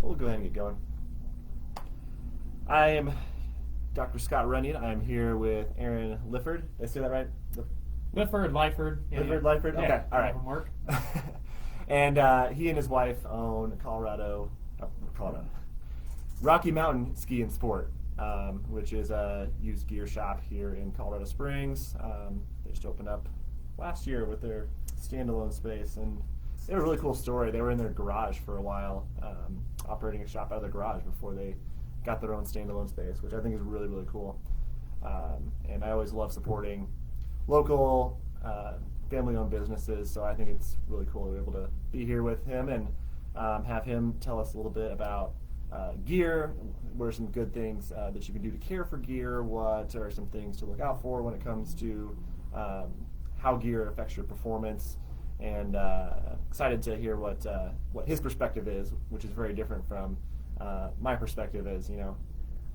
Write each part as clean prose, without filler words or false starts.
we'll go ahead and get going. I am Dr. Scott Runyon. I'm here with Aaron Lifford. Did I say that right? Lifford. Lifford? Yeah, okay, all right. Work. And he and his wife own Rocky Mountain Ski and Sport, which is a used gear shop here in Colorado Springs. They just opened up last year with their standalone space, and they have a really cool story. They were in their garage for a while, operating a shop out of their garage before they got their own standalone space, which I think is really, really cool. And I always love supporting local family-owned businesses, so I think it's really cool to be able to be here with him and have him tell us a little bit about gear. What are some good things that you can do to care for gear? What are some things to look out for when it comes to how gear affects your performance? And excited to hear what his perspective is, which is very different from my perspective. As you know,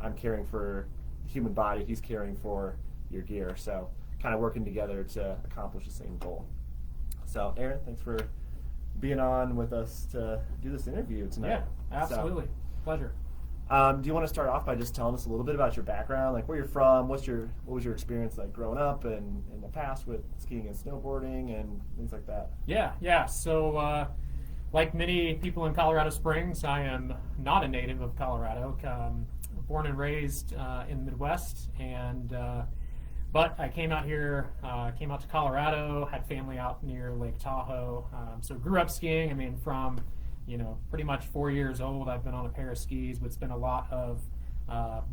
I'm caring for the human body, he's caring for your gear, so kind of working together to accomplish the same goal. So Aaron, thanks for being on with us to do this interview tonight. Yeah, absolutely. Pleasure. Do you want to start off by just telling us a little bit about your background, like where you're from, what was your experience like growing up and in the past with skiing and snowboarding and things like that? Yeah. So, like many people in Colorado Springs, I am not a native of Colorado. Born and raised in the Midwest, but I came out to Colorado, had family out near Lake Tahoe. So grew up skiing. I mean, from pretty much 4 years old, I've been on a pair of skis, but spent a lot of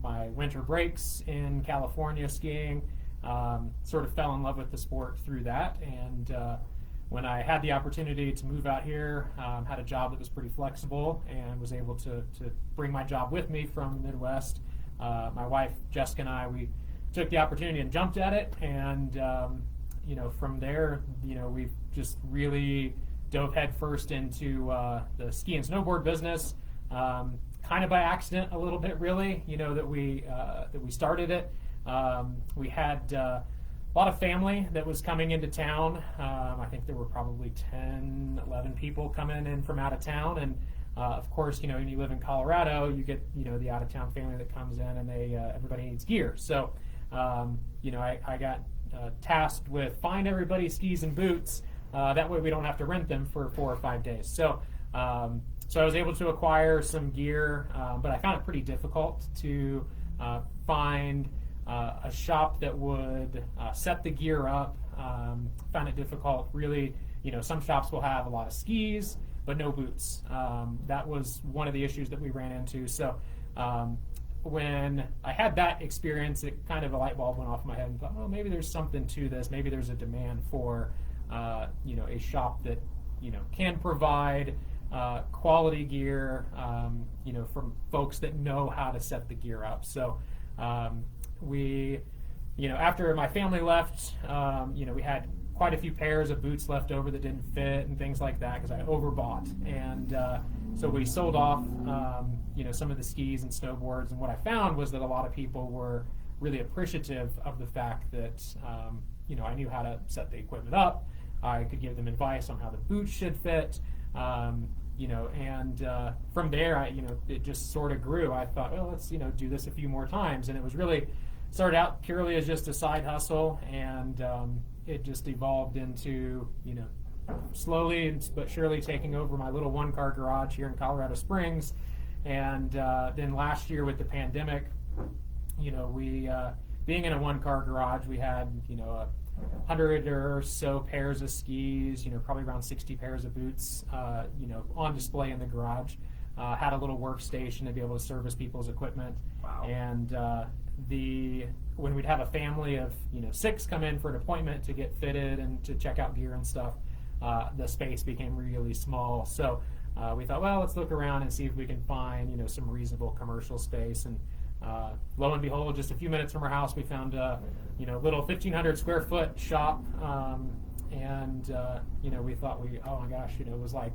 my winter breaks in California skiing. Sort of fell in love with the sport through that, and when I had the opportunity to move out here, had a job that was pretty flexible and was able to bring my job with me from the Midwest. My wife, Jessica, and I, we took the opportunity and jumped at it, and from there, we've just really dove headfirst into the ski and snowboard business, kind of by accident a little bit, really. That we started it. We had a lot of family that was coming into town. I think there were probably 10, 11 people coming in from out of town, and of course, when you live in Colorado, you get the out of town family that comes in, and everybody needs gear. So I got tasked with find everybody skis and boots. That way we don't have to rent them for 4 or 5 days. So I was able to acquire some gear, but I found it pretty difficult to find a shop that would set the gear up. Found it difficult, really. Some shops will have a lot of skis, but no boots. That was one of the issues that we ran into. So when I had that experience, it kind of a light bulb went off in my head and thought, well, maybe there's something to this. Maybe there's a demand for a shop that can provide quality gear, from folks that know how to set the gear up. So we, after my family left, we had quite a few pairs of boots left over that didn't fit and things like that because I overbought, and so we sold off some of the skis and snowboards. And what I found was that a lot of people were really appreciative of the fact that I knew how to set the equipment up. I could give them advice on how the boots should fit, and from there, it just sort of grew. I thought, well, let's do this a few more times, and it was really started out purely as just a side hustle, and it just evolved into slowly but surely taking over my little one-car garage here in Colorado Springs, and then last year with the pandemic, we being in a one-car garage, we had 100 or so pairs of skis, probably around 60 pairs of boots, on display in the garage. Had a little workstation to be able to service people's equipment. Wow. And when we'd have a family of 6 come in for an appointment to get fitted and to check out gear and stuff, the space became really small. So we thought, well, let's look around and see if we can find some reasonable commercial space. And lo and behold, just a few minutes from our house, we found a little 1,500 square foot shop, and we thought oh my gosh, it was like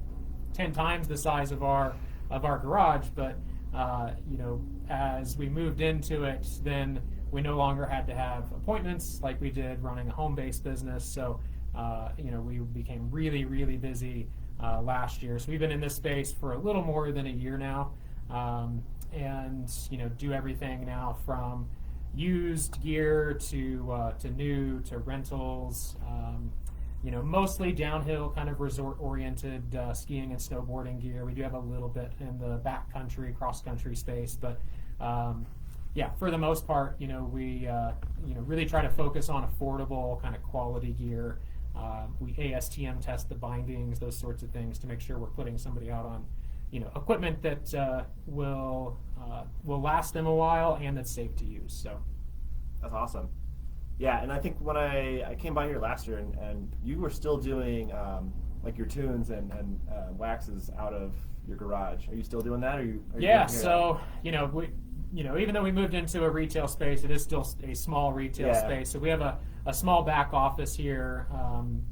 10 times the size of our garage. But as we moved into it, then we no longer had to have appointments like we did running a home-based business. So we became really, really busy last year. So we've been in this space for a little more than a year now. and do everything now from used gear to new to rentals. Mostly downhill kind of resort-oriented skiing and snowboarding gear. We do have a little bit in the backcountry, cross-country space, but for the most part, we really try to focus on affordable kind of quality gear. We ASTM test the bindings, those sorts of things, to make sure we're putting somebody out on equipment that will last them a while and that's safe to use. So that's awesome. Yeah, and I think when I came by here last year, and you were still doing like your tunes and waxes out of your garage. Are you still doing that? Or are you so we even though we moved into a retail space, it is still a small retail space. So we have a small back office here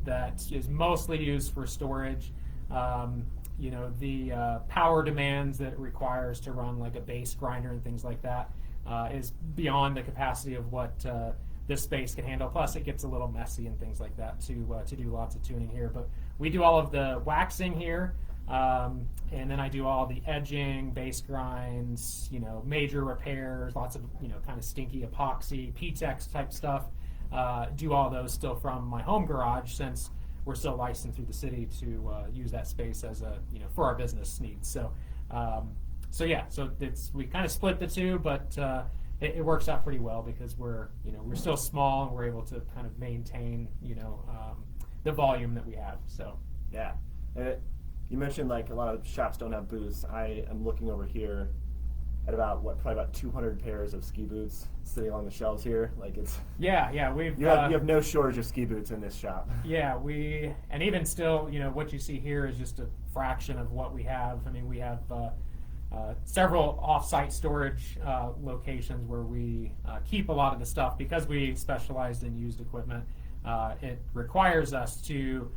that is mostly used for storage. The power demands that it requires to run like a base grinder and things like that is beyond the capacity of what this space can handle. Plus, it gets a little messy and things like that to do lots of tuning here. But we do all of the waxing here, and then I do all the edging, base grinds, major repairs, lots of kind of stinky epoxy, PTEX type stuff. Do all those still from my home garage, since we're still licensed through the city to use that space as a for our business needs. So we kind of split the two, but it works out pretty well because we're still small and we're able to kind of maintain the volume that we have. So yeah, you mentioned like a lot of shops don't have boots. I am looking over here at probably about 200 pairs of ski boots sitting along the shelves here. Like it's you have no shortage of ski boots in this shop. Yeah, and even still, what you see here is just a fraction of what we have. I mean, we have several off-site storage locations where we keep a lot of the stuff because we specialized in used equipment. It requires us to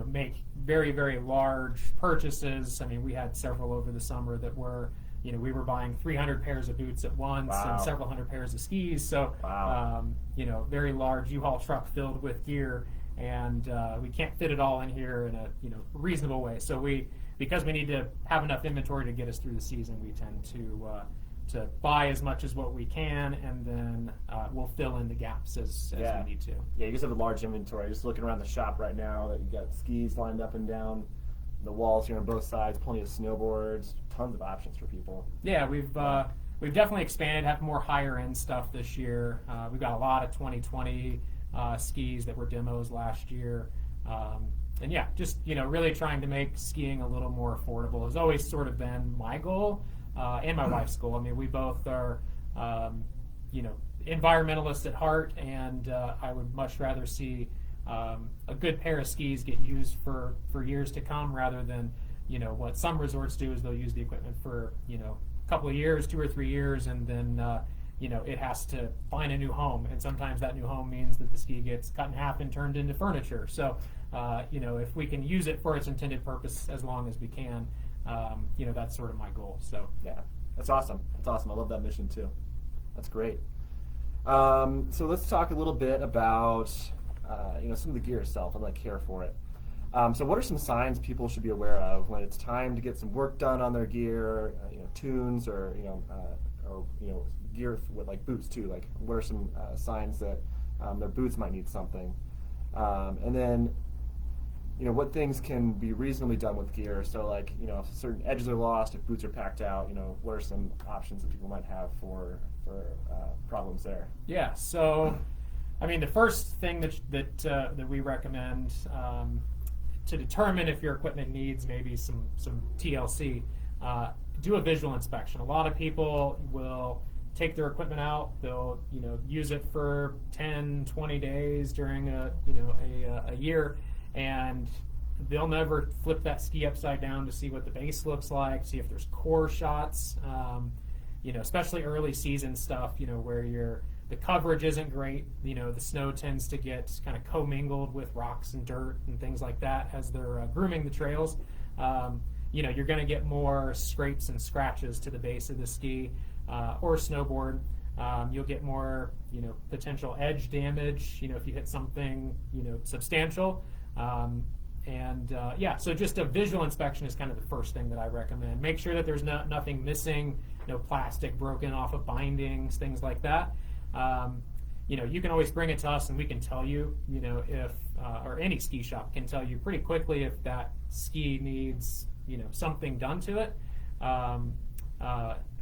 make very, very large purchases. I mean, we had several over the summer that were we were buying 300 pairs of boots at once. Wow. And several hundred pairs of skis. So, wow. Very large U-Haul truck filled with gear, and we can't fit it all in here in a reasonable way. So because we need to have enough inventory to get us through the season, we tend to buy as much as what we can, and then we'll fill in the gaps as we need to. Yeah, you guys have a large inventory. Just looking around the shop right now, that you got skis lined up and down the walls here on both sides, plenty of snowboards, tons of options for people. Yeah, we've definitely expanded, have more higher end stuff this year. We've got a lot of 2020 skis that were demos last year. And yeah, just really trying to make skiing a little more affordable has always sort of been my goal and my wife's goal. I mean, we both are environmentalists at heart, and I would much rather see a good pair of skis get used for years to come, rather than what some resorts do is they'll use the equipment for a couple of years, 2 or 3 years, and then it has to find a new home, and sometimes that new home means that the ski gets cut in half and turned into furniture. So if we can use it for its intended purpose as long as we can, that's sort of my goal. So yeah, that's awesome. That's awesome. I love that mission too. That's great. So let's talk a little bit about some of the gear itself and like care for it. So what are some signs people should be aware of when it's time to get some work done on their gear, tunes, or gear with like boots too? Like, what are some signs that their boots might need something? And then what things can be reasonably done with gear? So like if certain edges are lost, if boots are packed out, what are some options that people might have for problems there? Yeah. So I mean, the first thing that we recommend to determine if your equipment needs maybe some TLC, do a visual inspection. A lot of people will take their equipment out, they'll use it for 10, 20 days during a year, and they'll never flip that ski upside down to see what the base looks like, see if there's core shots, especially early season stuff, where the coverage isn't great. The snow tends to get kind of commingled with rocks and dirt and things like that as they're grooming the trails. You're going to get more scrapes and scratches to the base of the ski or snowboard. You'll get more, potential edge damage, if you hit something, substantial. So just a visual inspection is kind of the first thing that I recommend. Make sure that there's nothing missing, no plastic broken off of bindings, things like that. You can always bring it to us and we can tell you, if, or any ski shop can tell you pretty quickly if that ski needs, something done to it.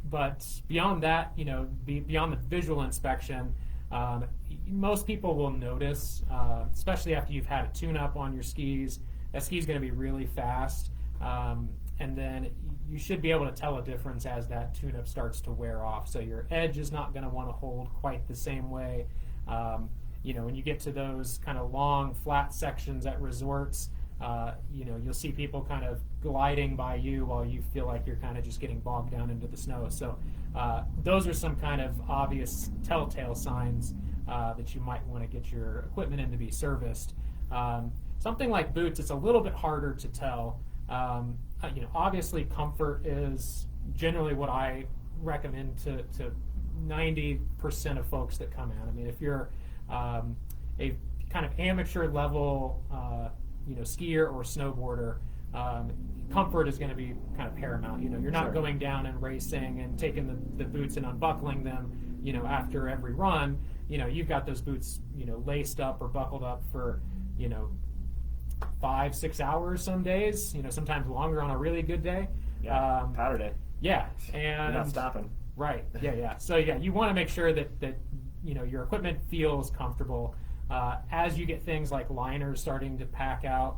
But beyond that, beyond the visual inspection, most people will notice, especially after you've had a tune-up on your skis, that ski's going to be really fast. And then you should be able to tell a difference as that tune-up starts to wear off. So your edge is not going to want to hold quite the same way. When you get to those kind of long, flat sections at resorts, you'll see people kind of gliding by you while you feel like you're kind of just getting bogged down into the snow. So those are some kind of obvious telltale signs that you might want to get your equipment in to be serviced. Something like boots, it's a little bit harder to tell. Obviously comfort is generally what I recommend to 90% of folks that come in. I mean, if you're a kind of amateur level skier or snowboarder, comfort is going to be kind of paramount. You're not going down and racing and taking the boots and unbuckling them, after every run. You've got those boots, laced up or buckled up for, 5-6 hours some days, sometimes longer on a really good day. Yeah, powder day. Yeah, and you're not stopping. Right. Yeah. So you want to make sure that your equipment feels comfortable. As you get things like liners starting to pack out,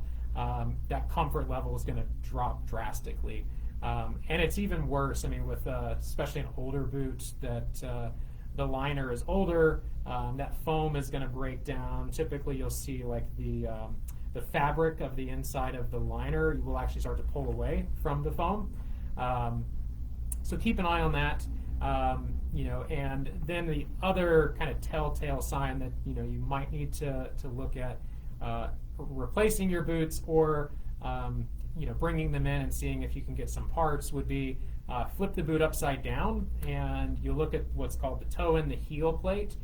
that comfort level is going to drop drastically. And it's even worse. I mean, with especially an older boot, that the liner is older, that foam is going to break down. Typically, you'll see like the fabric of the inside of the liner will actually start to pull away from the foam. So keep an eye on that. And then the other kind of telltale sign that you might need to look at replacing your boots or bringing them in and seeing if you can get some parts would be flip the boot upside down and you look at what's called the toe and the heel plate.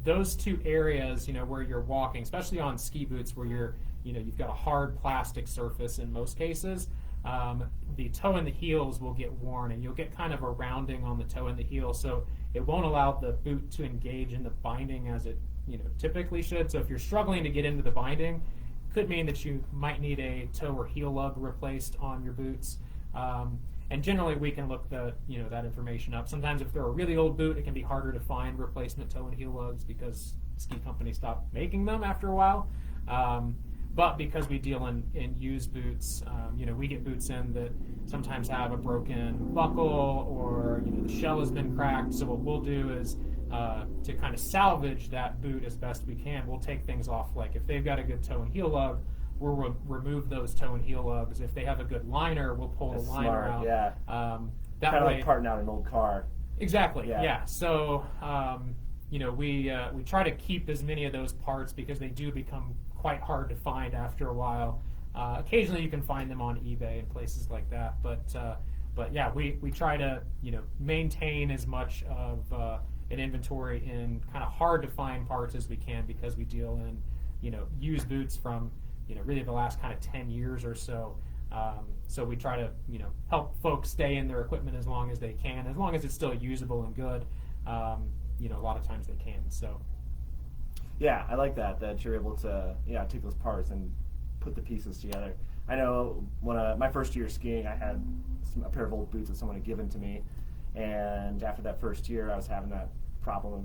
Those two areas, where you're walking, especially on ski boots where you've got a hard plastic surface in most cases. The toe and the heels will get worn and you'll get kind of a rounding on the toe and the heel, so it won't allow the boot to engage in the binding as it typically should. So if you're struggling to get into the binding, could mean that you might need a toe or heel lug replaced on your boots. And generally we can look that information up. Sometimes if they're a really old boot, it can be harder to find replacement toe and heel lugs because ski companies stop making them after a while. But because we deal in used boots, we get boots in that sometimes have a broken buckle or the shell has been cracked. So what we'll do is to kind of salvage that boot as best we can, we'll take things off. Like if they've got a good toe and heel lug, we'll remove those toe and heel lugs. If they have a good liner, we'll pull the liner out. Yeah. That kind of way, like parting out an old car. Exactly. Yeah. So we try to keep as many of those parts because they do become quite hard to find after a while. Occasionally you can find them on eBay and places like that, but yeah, we try to maintain as much of an inventory in kind of hard to find parts as we can because we deal in used boots from really the last kind of 10 years or so. So we try to help folks stay in their equipment as long as they can, as long as it's still usable and good. A lot of times they can. So. Yeah, I like that you're able to take those parts and put the pieces together. I know when my first year skiing, I had a pair of old boots that someone had given to me, and after that first year, I was having that problem of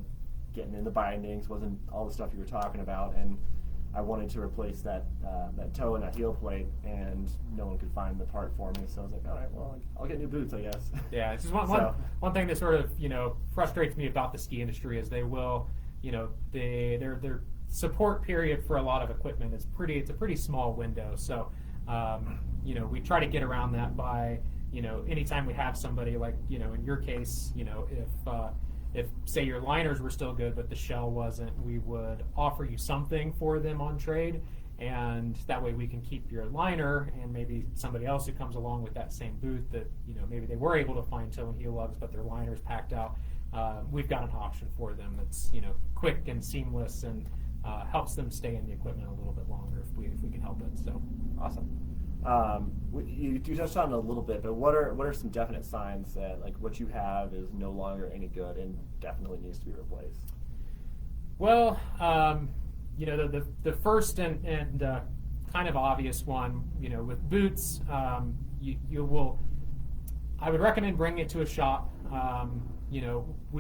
getting in the bindings, wasn't all the stuff you were talking about, and I wanted to replace that toe and that heel plate, and no one could find the part for me. So I was like, all right, well, I'll get new boots, I guess. Yeah, it's just one thing that sort of frustrates me about the ski industry is they will. Their support period for a lot of equipment is it's a pretty small window. So, we try to get around that by, anytime we have somebody like, in your case, if say your liners were still good but the shell wasn't, we would offer you something for them on trade, and that way we can keep your liner, and maybe somebody else who comes along with that same boot that, maybe they were able to find toe and heel lugs but their liner's packed out. We've got an option for them that's quick and seamless and helps them stay in the equipment a little bit longer if we can help it. So awesome. You touched on it a little bit, but what are some definite signs that like what you have is no longer any good and definitely needs to be replaced? Well, the first and kind of obvious one, with boots, I would recommend bringing it to a shop.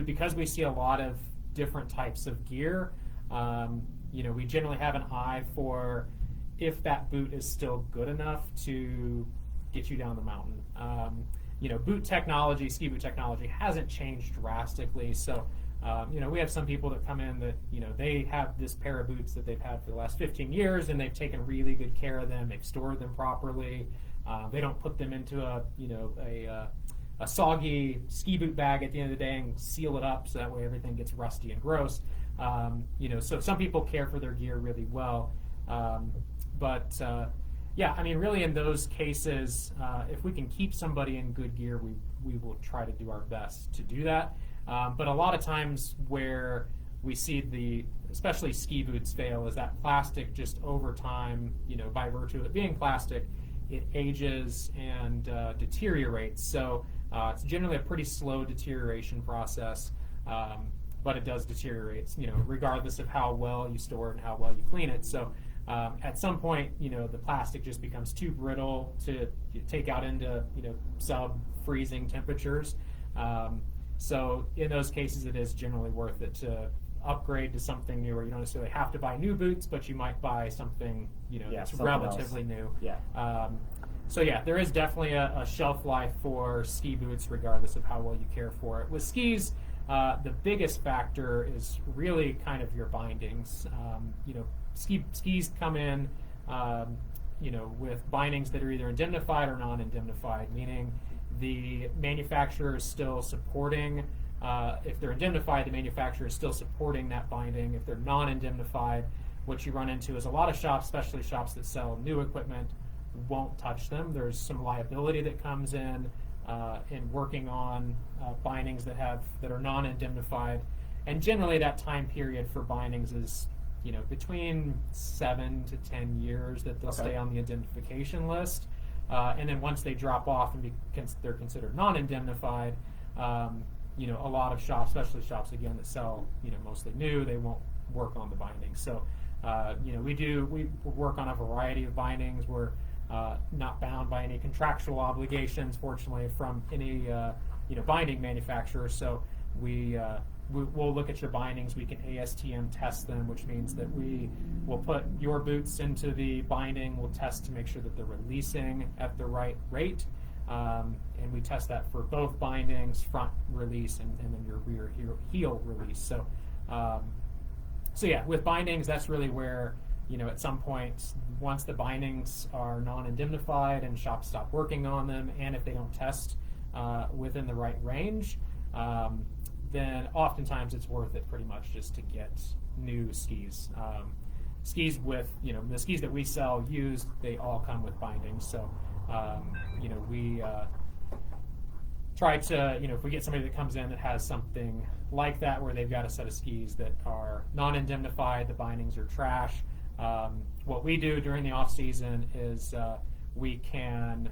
Because we see a lot of different types of gear, we generally have an eye for if that boot is still good enough to get you down the mountain. Boot technology, ski boot technology hasn't changed drastically. So, we have some people that come in that, they have this pair of boots that they've had for the last 15 years and they've taken really good care of them. They've stored them properly. They don't put them into a soggy ski boot bag at the end of the day and seal it up so that way everything gets rusty and gross. So some people care for their gear really well. Really in those cases, if we can keep somebody in good gear, we will try to do our best to do that. But a lot of times where we see especially ski boots fail is that plastic just over time, by virtue of it being plastic, it ages and deteriorates. So it's generally a pretty slow deterioration process, but it does deteriorate, regardless of how well you store it and how well you clean it. So at some point, the plastic just becomes too brittle to take out into, sub-freezing temperatures. So in those cases, it is generally worth it to upgrade to something newer. You don't necessarily have to buy new boots, but you might buy something, that's relatively else. new. Yeah. There is definitely a shelf life for ski boots, regardless of how well you care for it. With skis, the biggest factor is really kind of your bindings. Skis come in, with bindings that are either indemnified or non-indemnified, meaning the manufacturer is still supporting. If they're indemnified, the manufacturer is still supporting that binding. If they're non-indemnified, what you run into is a lot of shops, especially shops that sell new equipment, won't touch them. There's some liability that comes in working on bindings that are non-indemnified, and generally that time period for bindings is between 7 to 10 years that they'll stay on the indemnification list, and then once they drop off and they're considered non-indemnified, a lot of shops, especially shops again that sell mostly new, they won't work on the bindings. So we work on a variety of bindings. We're not bound by any contractual obligations, fortunately, from any binding manufacturer. So we'll look at your bindings. We can ASTM test them, which means that we will put your boots into the binding. We'll test to make sure that they're releasing at the right rate, and we test that for both bindings, front release and then your rear heel release. So with bindings, that's really where at some point, once the bindings are non-indemnified and shops stop working on them, and if they don't test within the right range, then oftentimes it's worth it pretty much just to get new skis. Skis with, the skis that we sell used, they all come with bindings. So, we try to, if we get somebody that comes in that has something like that where they've got a set of skis that are non-indemnified, the bindings are trash, what we do during the off season is we can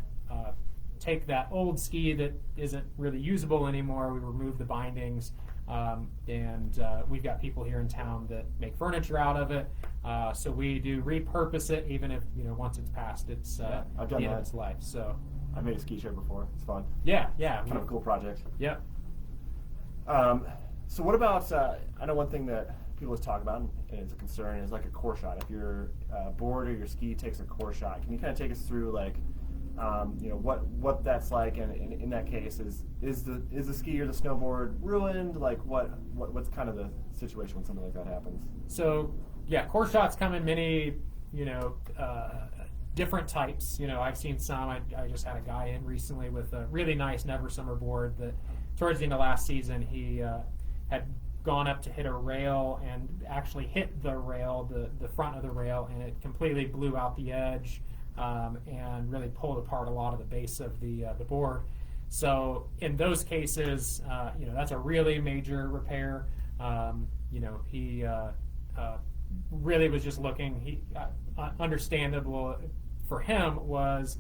take that old ski that isn't really usable anymore. We remove the bindings, and we've got people here in town that make furniture out of it. So we do repurpose it, even if once it's past its I've the done end of that. its life. So I made a ski chair before. It's fun. yeah. Kind of a cool project. Yep. So what about? I know one thing that people always talk about, and it's a concern, is like a core shot. If your board or your ski takes a core shot, can you kind of take us through like? What that's like, and in that case, is the ski or the snowboard ruined? Like what's kind of the situation when something like that happens? So core shots come in many different types. I've seen some. I just had a guy in recently with a really nice Never Summer board that towards the end of last season he had gone up to hit a rail and actually hit the rail, the front of the rail, and it completely blew out the edge. And really pulled apart a lot of the base of the board. So in those cases, that's a really major repair. He really was just looking. Understandable for him was,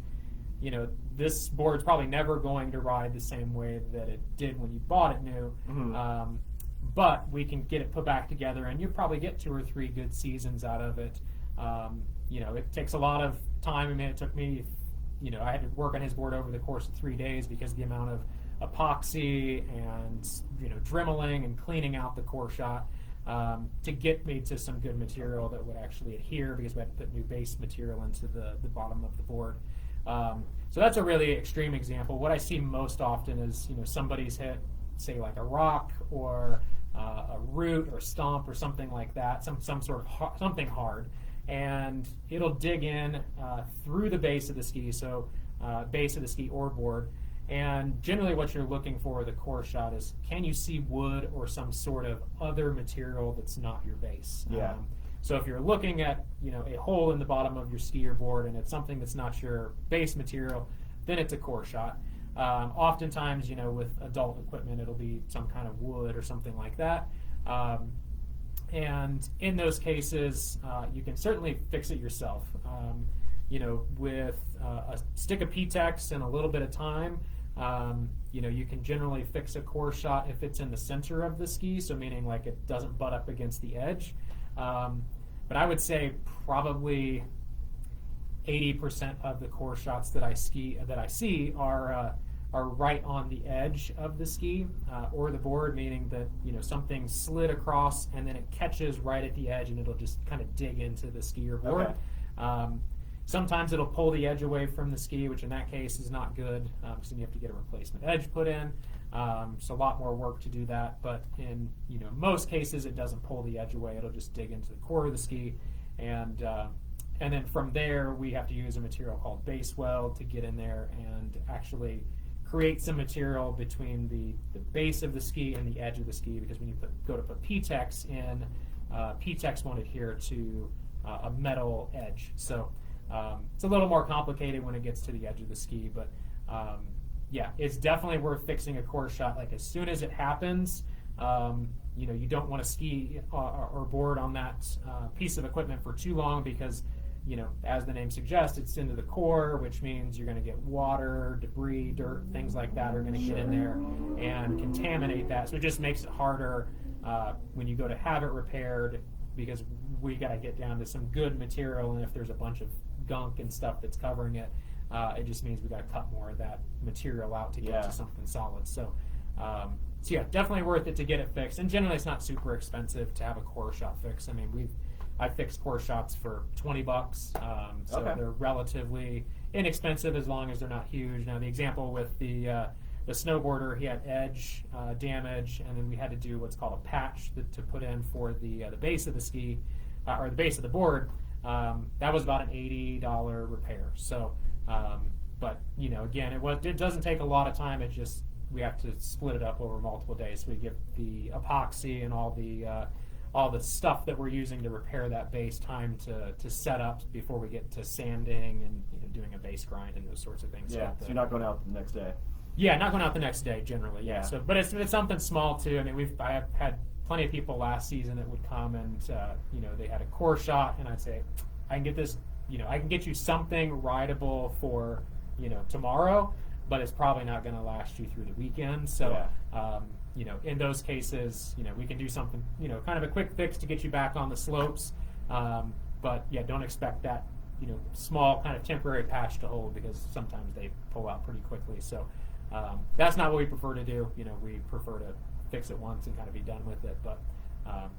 this board's probably never going to ride the same way that it did when you bought it new. Mm-hmm. But we can get it put back together, and you probably get 2 or 3 good seasons out of it. It takes a lot of time. I mean, it took me, I had to work on his board over the course of 3 days because of the amount of epoxy and dremeling and cleaning out the core shot to get me to some good material that would actually adhere, because we had to put new base material into the bottom of the board. So that's a really extreme example. What I see most often is somebody's hit, say, like a rock or a root or stump or something like that, some sort of something hard, and it'll dig in through the base of the ski, so base of the ski or board. And generally what you're looking for with a core shot is, can you see wood or some sort of other material that's not your base? Yeah. So if you're looking at a hole in the bottom of your skier board and it's something that's not your base material, then it's a core shot. Oftentimes, with adult equipment, it'll be some kind of wood or something like that. And in those cases, you can certainly fix it yourself. With a stick of P-Tex and a little bit of time, you can generally fix a core shot if it's in the center of the ski, so meaning like it doesn't butt up against the edge. But I would say probably 80% of the core shots that I see are right on the edge of the ski or the board, meaning that something slid across and then it catches right at the edge and it'll just kind of dig into the skier board. Okay. Sometimes it'll pull the edge away from the ski, which in that case is not good, because then you have to get a replacement edge put in. So a lot more work to do that, but in most cases it doesn't pull the edge away. It'll just dig into the core of the ski, and then from there we have to use a material called base weld to get in there and actually create some material between the base of the ski and the edge of the ski, because when you go to put P-Tex in, P-Tex won't adhere to a metal edge. So it's a little more complicated when it gets to the edge of the ski, but yeah, it's definitely worth fixing a core shot. Like as soon as it happens, you don't want to ski or board on that piece of equipment for too long, because as the name suggests, it's into the core, which means you're going to get water, debris, dirt, things like that are going to get in there and contaminate that. So it just makes it harder when you go to have it repaired, because we got to get down to some good material, and if there's a bunch of gunk and stuff that's covering it, it just means we got to cut more of that material out to get to something solid. So yeah, definitely worth it to get it fixed. And generally, it's not super expensive to have a core shot fix. I mean, I fixed core shots for $20, so they're relatively inexpensive as long as they're not huge. Now, the example with the snowboarder, he had edge damage, and then we had to do what's called a patch to put in for the base of the ski or the base of the board. That was about an $80 repair. So, but again, it doesn't take a lot of time. It just, we have to split it up over multiple days. So we give the epoxy and all the stuff that we're using to repair that base time to set up before we get to sanding and doing a base grind and those sorts of things. Yeah, so you're not going out the next day. Yeah, not going out the next day generally. Yeah. So, but it's something small too. I mean, I have had plenty of people last season that would come and they had a core shot, and I'd say, I can get this. I can get you something rideable for tomorrow, but it's probably not going to last you through the weekend. So. Yeah. In those cases, we can do something, kind of a quick fix to get you back on the slopes. But yeah, don't expect that, small kind of temporary patch to hold, because sometimes they pull out pretty quickly. So that's not what we prefer to do. We prefer to fix it once and kind of be done with it. But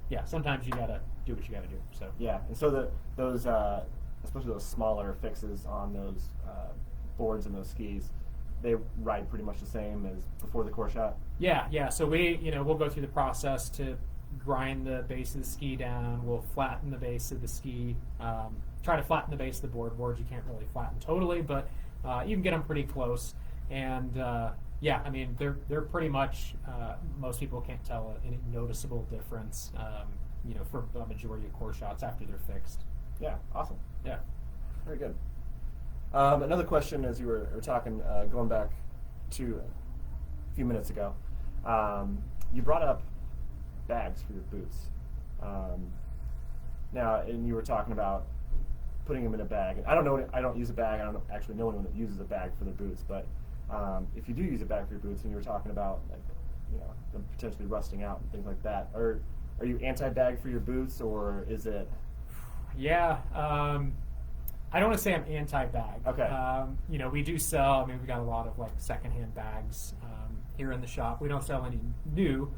yeah, sometimes you got to do what you got to do. So yeah, and so those, especially those smaller fixes on those boards and those skis, they ride pretty much the same as before the core shot? Yeah. So we'll go through the process to grind the base of the ski down. We'll flatten the base of the ski. Try to flatten the base of the board. Boards you can't really flatten totally, but you can get them pretty close. And yeah, I mean they're pretty much. Most people can't tell any noticeable difference. For the majority of core shots after they're fixed. Yeah. Awesome. Yeah. Very good. Another question, as you were talking, going back to a few minutes ago, you brought up bags for your boots. Now, and you were talking about putting them in a bag. I don't use a bag. I don't actually know anyone that uses a bag for their boots. But if you do use a bag for your boots, and you were talking about them potentially rusting out and things like that, are you anti-bag for your boots, or is it? Yeah. I don't want to say I'm anti-bag. Okay. We do sell. I mean, we got a lot of like secondhand bags here in the shop. We don't sell any new.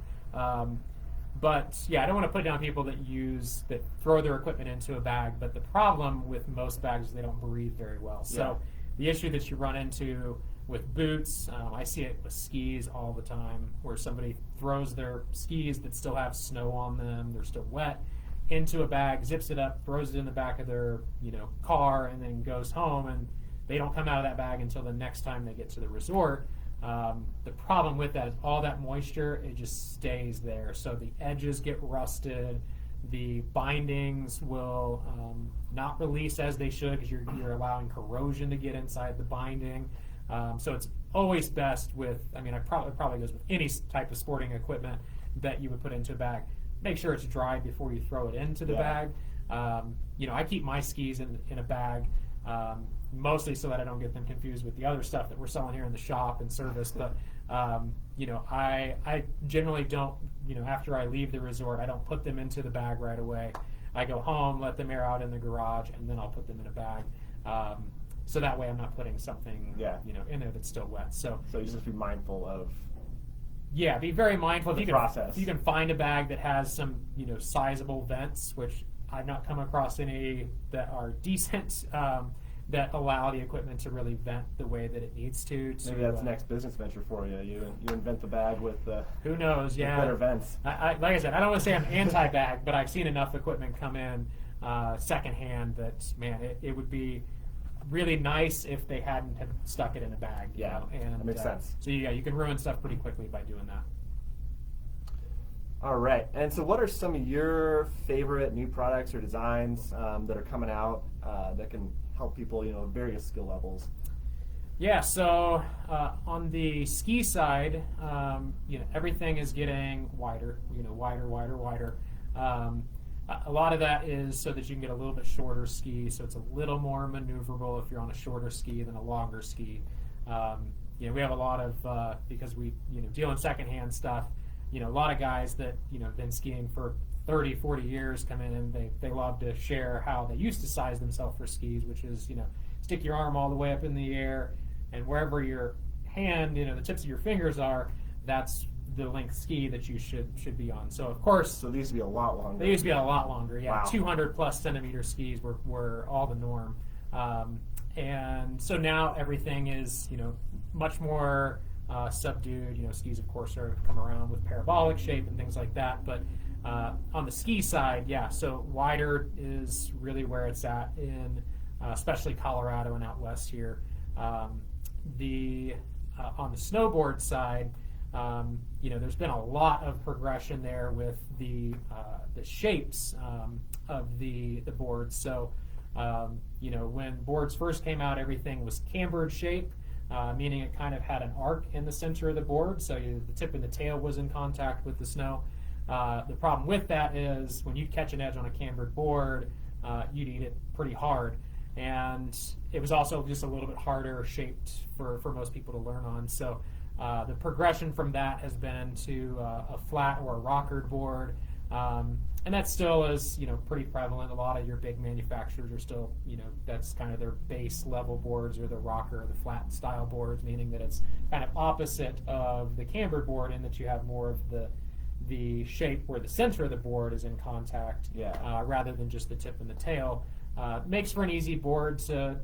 But yeah, I don't want to put down people that throw their equipment into a bag. But the problem with most bags is they don't breathe very well. So the issue that you run into with boots, I see it with skis all the time, where somebody throws their skis that still have snow on them, they're still wet, into a bag, zips it up, throws it in the back of their car, and then goes home, and they don't come out of that bag until the next time they get to the resort. The problem with that is all that moisture, it just stays there. So the edges get rusted, the bindings will not release as they should, because you're allowing corrosion to get inside the binding. So it's always best with, it probably goes with any type of sporting equipment that you would put into a bag. Make sure it's dry before you throw it into the bag. I keep my skis in a bag, mostly so that I don't get them confused with the other stuff that we're selling here in the shop and service. But I generally don't, after I leave the resort, I don't put them into the bag right away. I go home, let them air out in the garage, and then I'll put them in a bag. So that way I'm not putting something in there that's still wet. So you just have to be mindful of. Yeah, be very mindful. If you can find a bag that has some sizable vents, which I've not come across any that are decent, that allow the equipment to really vent the way that it needs to. Maybe that's the next business venture for you. You invent the bag with who knows? Yeah, better vents. Like I said, I don't want to say I'm anti-bag, but I've seen enough equipment come in secondhand that it would be really nice if they hadn't have stuck it in a bag. And that makes sense. So you can ruin stuff pretty quickly by doing that. All right, and so what are some of your favorite new products or designs that are coming out that can help people, various skill levels? Yeah, so on the ski side, everything is getting wider, wider. A lot of that is so that you can get a little bit shorter ski, so it's a little more maneuverable if you're on a shorter ski than a longer ski. We have a lot of, because we deal in secondhand stuff, a lot of guys that have been skiing for 30, 40 years come in and they love to share how they used to size themselves for skis, which is, stick your arm all the way up in the air, and wherever your hand, the tips of your fingers are, that's the length ski that you should be on. So of course, so these used to be a lot longer. They used to be a lot longer. Yeah, wow. 200 plus centimeter skis were all the norm, and so now everything is much more subdued. Skis of course are come around with parabolic shape and things like that. But on the ski side, so wider is really where it's at in especially Colorado and out west here. On the snowboard side. There's been a lot of progression there with the shapes of the boards. So, when boards first came out, everything was cambered shape, meaning it kind of had an arc in the center of the board, so the tip and the tail was in contact with the snow. The problem with that is when you catch an edge on a cambered board, you'd eat it pretty hard. And it was also just a little bit harder shaped for most people to learn on. So the progression from that has been to a flat or a rockered board, and that still is pretty prevalent. A lot of your big manufacturers are still that's kind of their base level boards, or the rocker or the flat style boards, meaning that it's kind of opposite of the cambered board in that you have more of the shape where the center of the board is in contact, rather than just the tip and the tail. Makes for an easy board to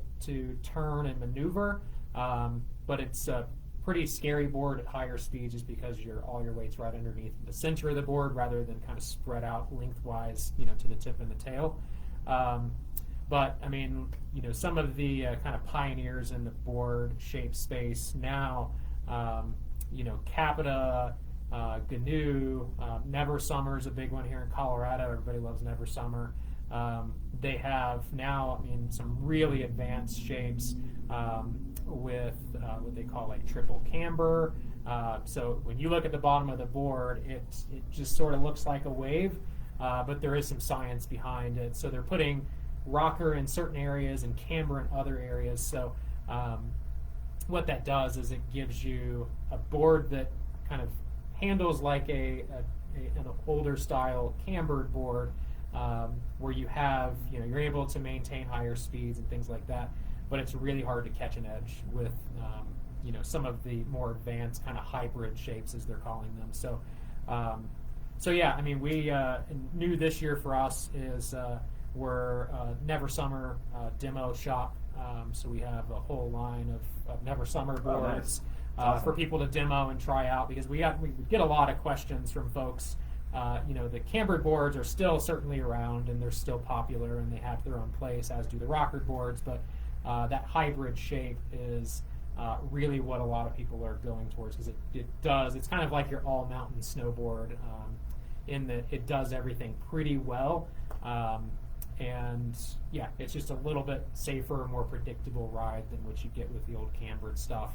turn and maneuver, but it's a pretty scary board at higher speeds just because all your weight's right underneath the center of the board rather than kind of spread out lengthwise, to the tip and the tail. But I mean, some of the kind of pioneers in the board shape space now, Capita, GNU, Never Summer is a big one here in Colorado. Everybody loves Never Summer. They have now, some really advanced shapes with what they call like triple camber. So when you look at the bottom of the board, it just sort of looks like a wave. but there is some science behind it. So they're putting rocker in certain areas and camber in other areas. So what that does is it gives you a board that kind of handles like an older style cambered board, where you have, you're able to maintain higher speeds and things like that, but it's really hard to catch an edge with some of the more advanced kind of hybrid shapes, as they're calling them. So yeah, I mean, we new this year for us is we're Never Summer demo shop. So we have a whole line of Never Summer boards Awesome. for people to demo and try out, because we get a lot of questions from folks. The cambered boards are still certainly around and they're still popular and they have their own place, as do the rockered boards, but that hybrid shape is really what a lot of people are going towards, because it's kind of like your all mountain snowboard, in that it does everything pretty well. And yeah, it's just a little bit safer, more predictable ride than what you get with the old cambered stuff.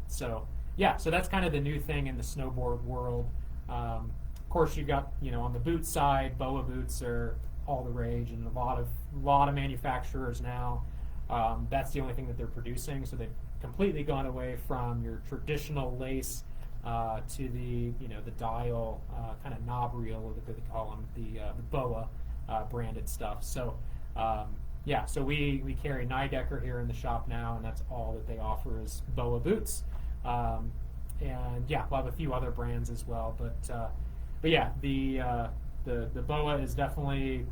So that's kind of the new thing in the snowboard world. Of course, you've got, on the boot side, Boa Boots are all the rage, and a lot of manufacturers now. That's the only thing that they're producing. So they've completely gone away from your traditional lace to the dial kind of knob reel, that they call them, the Boa branded stuff. So so we carry Nidecker here in the shop now, and that's all that they offer is Boa Boots. And yeah, we'll have a few other brands as well, but yeah, the Boa is definitely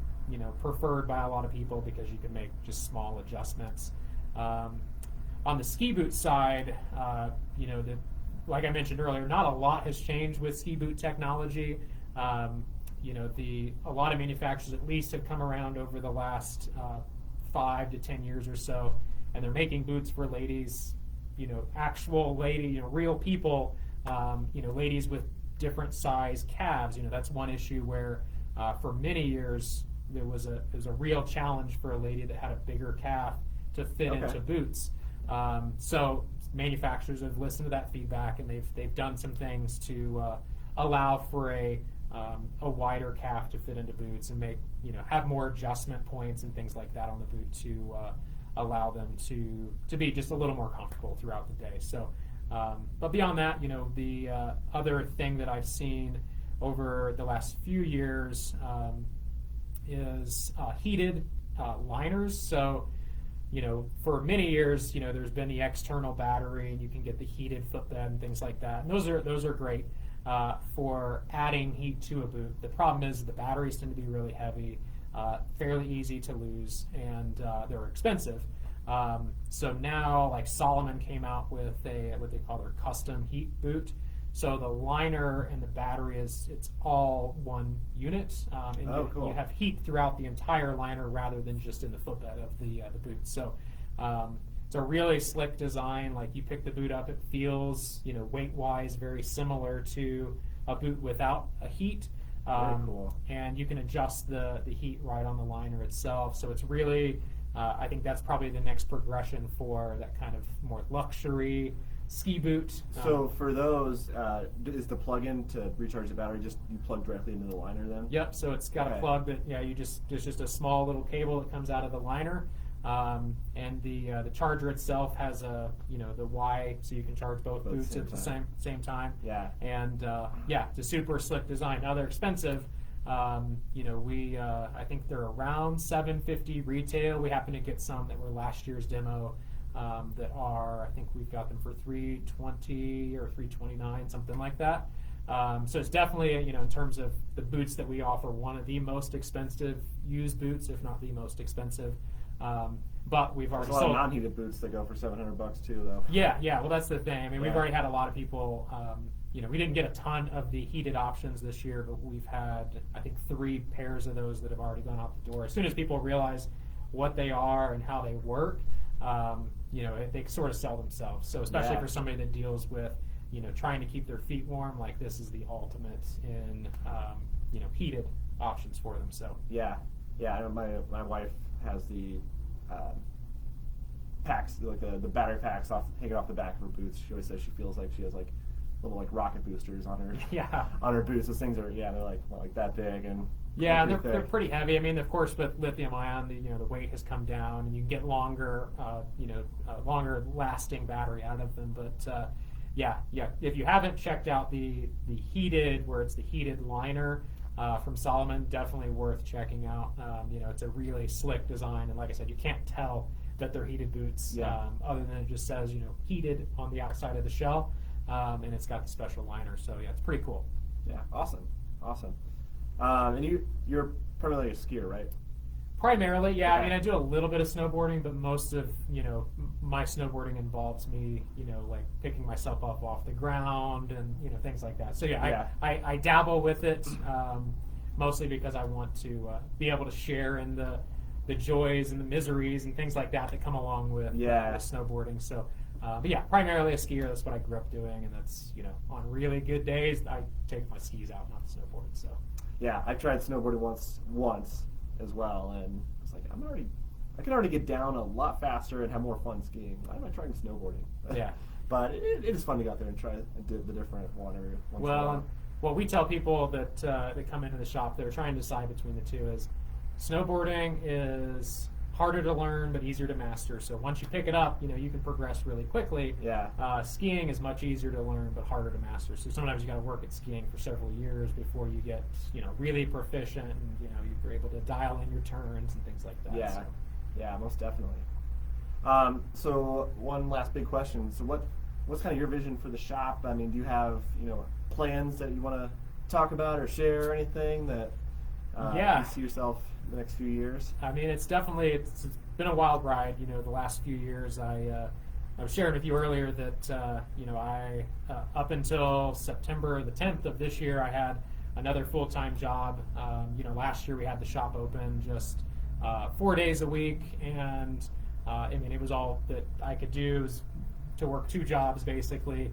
preferred by a lot of people because you can make just small adjustments. On the ski boot side, like I mentioned earlier, not a lot has changed with ski boot technology. A lot of manufacturers at least have come around over the last 5 to 10 years or so, and they're making boots for ladies, actual lady, real people, ladies with different size calves. That's one issue where for many years there was a real challenge for a lady that had a bigger calf to fit into boots. So manufacturers have listened to that feedback, and they've done some things to allow for a wider calf to fit into boots, and make have more adjustment points and things like that on the boot to allow them to be just a little more comfortable throughout the day. So, but beyond that, the other thing that I've seen over the last few years is heated liners. So, for many years, there's been the external battery, and you can get the heated footbed and things like that. And those are great for adding heat to a boot. The problem is the batteries tend to be really heavy, fairly easy to lose, and they're expensive. So now, like Solomon came out with what they call their custom heat boot. So the liner and the battery it's all one unit, and you have heat throughout the entire liner rather than just in the footbed of the boot. So it's a really slick design. Like, you pick the boot up, it feels weight-wise very similar to a boot without a heat. Very cool. And you can adjust the heat right on the liner itself. So it's really, I think that's probably the next progression for that kind of more luxury ski boot. So for those, is the plug-in to recharge the battery just you plug directly into the liner then? Yep. So it's got a plug that there's just a small little cable that comes out of the liner, and the charger itself has a the Y, so you can charge both boots at the same time. Yeah. And it's a super slick design. Now they're expensive. We I think they're around $750 retail. We happen to get some that were last year's demo. That are, I think we've got them for $320 or $329, something like that. So it's definitely, in terms of the boots that we offer, one of the most expensive used boots, if not the most expensive. But we've already sold a lot of non-heated boots that go for $700 too, though. Yeah. Well, that's the thing. I mean, we've already had a lot of people. We didn't get a ton of the heated options this year, but we've had, I think, 3 pairs of those that have already gone out the door. As soon as people realize what they are and how they work, they sort of sell themselves. So especially for somebody that deals with, trying to keep their feet warm, like, this is the ultimate in, heated options for them. So yeah. I know my wife has the packs, like the battery packs hanging off the back of her boots. She always says she feels like she has like little like rocket boosters on her Yeah. on her boots. Those things are they're like that big and Yeah, pretty they're thick. pretty heavy. I mean, of course, with lithium ion, the weight has come down, and you can get longer lasting battery out of them. But yeah, if you haven't checked out the heated, where it's the heated liner from Solomon, definitely worth checking out. It's a really slick design, and like I said, you can't tell that they're heated boots, other than it just says heated on the outside of the shell, and it's got the special liner. So yeah, it's pretty cool. Yeah, awesome. And you're primarily a skier, right? Primarily, yeah. Okay. I mean, I do a little bit of snowboarding, but most of my snowboarding involves me like picking myself up off the ground and things like that. So yeah. I dabble with it, mostly because I want to be able to share in the joys and the miseries and things like that come along with snowboarding. So but yeah, primarily a skier. That's what I grew up doing, and that's on really good days I take my skis out, not the snowboard. So yeah, I tried snowboarding once as well, and it's like I can already get down a lot faster and have more fun skiing. Why am I trying snowboarding? Yeah. But it is fun to go out there and try the different one every once in a Well, while. what we tell people that come into the shop that are trying to decide between the two is snowboarding is harder to learn but easier to master. So once you pick it up, you can progress really quickly. Yeah. Skiing is much easier to learn but harder to master. So sometimes you got to work at skiing for several years before you get really proficient, and you're able to dial in your turns and things like that. Yeah. So. Yeah, most definitely. So one last big question. So what's kind of your vision for the shop? I mean, do you have plans that you want to talk about or share, or anything that you see yourself in the next few years? I mean, it's been a wild ride. The last few years. I was sharing with you earlier that I up until September the 10th of this year, I had another full-time job. Last year we had the shop open just 4 days a week, and I mean, it was all that I could do was to work 2 jobs basically.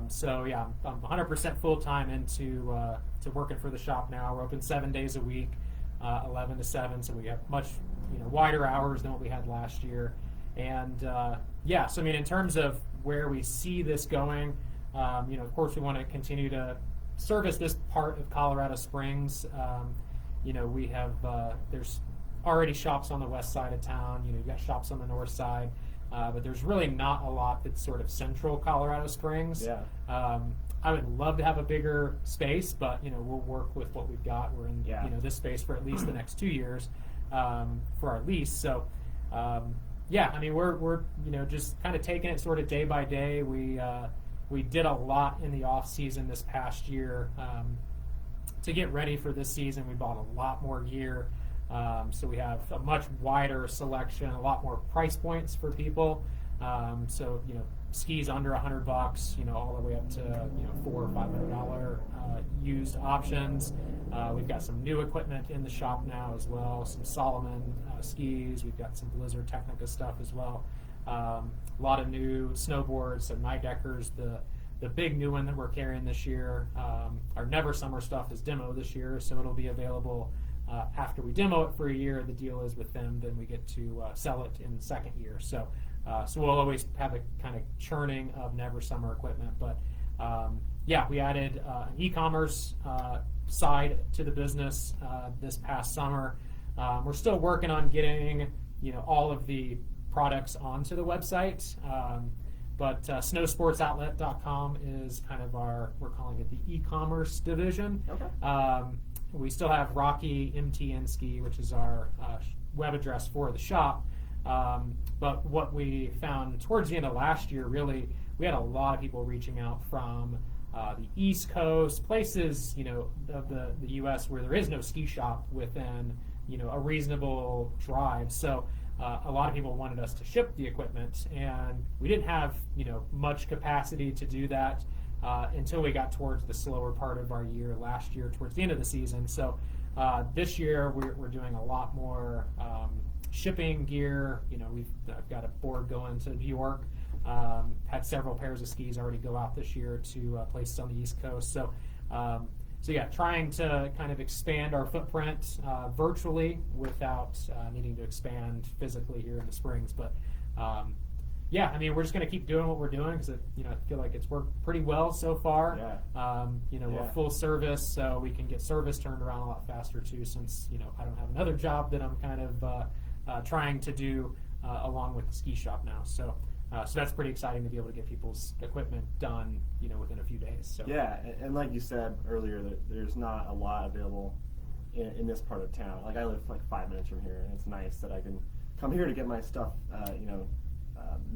So yeah, I'm 100% full-time into to working for the shop now. We're open 7 days a week, 11 to 7, so we have much wider hours than what we had last year. And so I mean, in terms of where we see this going, of course we want to continue to service this part of Colorado Springs. We have there's already shops on the west side of town. You've got shops on the north side, but there's really not a lot that's sort of central Colorado Springs. Yeah. I would love to have a bigger space, but we'll work with what we've got. We're in this space for at least the next 2 years for our lease. So I mean, we're just kind of taking it sort of day by day. We did a lot in the off season this past year to get ready for this season. We bought a lot more gear. So we have a much wider selection, a lot more price points for people. So skis under $100, all the way up to $400 or $500 used options. We've got some new equipment in the shop now as well. Some Solomon skis. We've got some Blizzard Technica stuff as well. A lot of new snowboards, some Nideckers. The big new one that we're carrying this year, our Never Summer stuff is demo this year, so it'll be available after we demo it for a year. The deal is with them, then we get to sell it in the second year. So we'll always have a kind of churning of Never Summer equipment. But we added an e-commerce side to the business this past summer. We're still working on getting all of the products onto the website. But snowsportsoutlet.com is kind of we're calling it the e-commerce division. Okay. We still have Rocky MTN Ski, which is our web address for the shop. But what we found towards the end of last year, really, we had a lot of people reaching out from the East Coast, places, of the U.S. where there is no ski shop within, a reasonable drive. So a lot of people wanted us to ship the equipment, and we didn't have, much capacity to do that until we got towards the slower part of our year last year, towards the end of the season. So this year we're doing a lot more shipping gear. I've got a board going to New York. Had several pairs of skis already go out this year to places on the East Coast. So trying to kind of expand our footprint virtually without needing to expand physically here in the Springs. But yeah, I mean, we're just going to keep doing what we're doing because I feel like it's worked pretty well so far. Yeah. We're full service, so we can get service turned around a lot faster too. Since I don't have another job that I'm kind of trying to do along with the ski shop now. So that's pretty exciting to be able to get people's equipment done, within a few days. So yeah, and like you said earlier, there's not a lot available in this part of town. Like I live like 5 minutes from here, and it's nice that I can come here to get my stuff,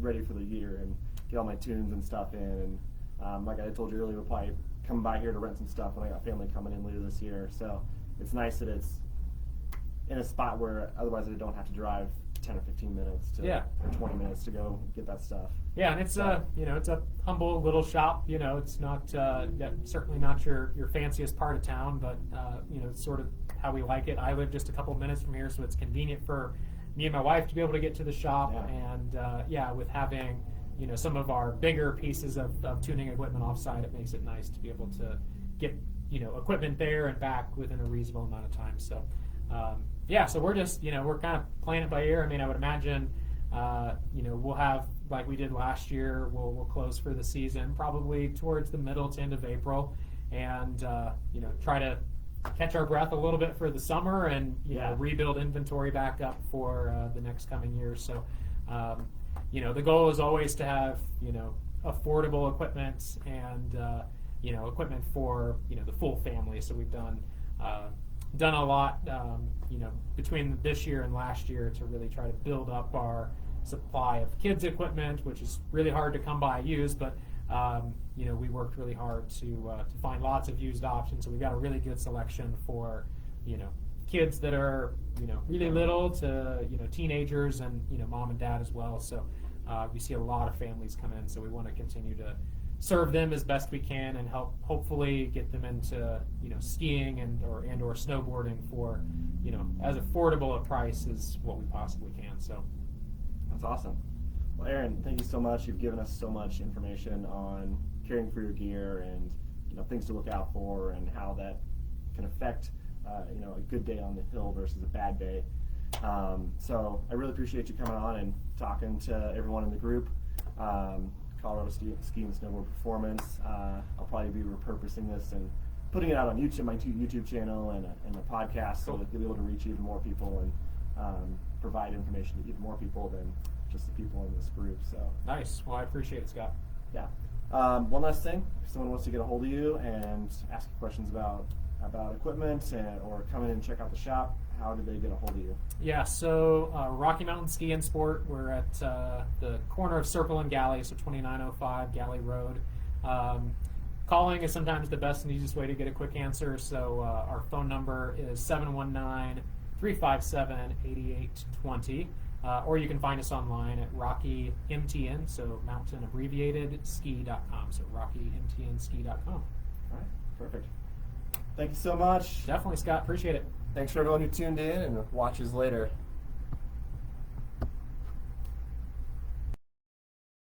ready for the year and get all my tunes and stuff in. And like I told you earlier, we'll probably come by here to rent some stuff when I got family coming in later this year. So it's nice that it's in a spot where otherwise I don't have to drive 10 or 15 minutes or 20 minutes to go get that stuff. Yeah, and it's it's a humble little shop. It's not certainly not your fanciest part of town, but it's sort of how we like it. I live just a couple of minutes from here, so it's convenient for me and my wife to be able to get to the shop. Yeah. And with having some of our bigger pieces of tuning equipment offsite, it makes it nice to be able to get equipment there and back within a reasonable amount of time. So so we're just we're kind of playing it by ear. I mean, I would imagine we'll have, like we did last year, we'll close for the season probably towards the middle to end of April, and try to catch our breath a little bit for the summer and rebuild inventory back up for the next coming year. So the goal is always to have affordable equipment and equipment for the full family. So we've done a lot between this year and last year to really try to build up our supply of kids equipment, which is really hard to come by used, but we worked really hard to find lots of used options. So we got a really good selection for kids that are really little to teenagers and mom and dad as well. So we see a lot of families come in, so we want to continue to serve them as best we can and hopefully get them into skiing and or snowboarding for as affordable a price as what we possibly can. So that's awesome. Well, Aaron, thank you so much. You've given us so much information on caring for your gear and things to look out for and how that can affect a good day on the hill versus a bad day. So I really appreciate you coming on and talking to everyone in the group. Colorado Ski and Snowboard Performance. I'll probably be repurposing this and putting it out on YouTube, my YouTube channel and a podcast, so that you'll be able to reach even more people and provide information to even more people than just the people in this group. So nice. Well, I appreciate it, Scott. Yeah. One last thing: if someone wants to get a hold of you and ask you questions about equipment or come in and check out the shop, how do they get a hold of you? Yeah, so Rocky Mountain Ski and Sport. We're at the corner of Circle and Galley, so 2905 Galley Road. Calling is sometimes the best and easiest way to get a quick answer, so our phone number is 719-357-8820. Or you can find us online at RockyMTN, so mountain abbreviated ski.com, so RockyMTNski.com. All right, perfect. Thank you so much. Definitely, Scott. Appreciate it. Thanks for everyone who tuned in and watches later.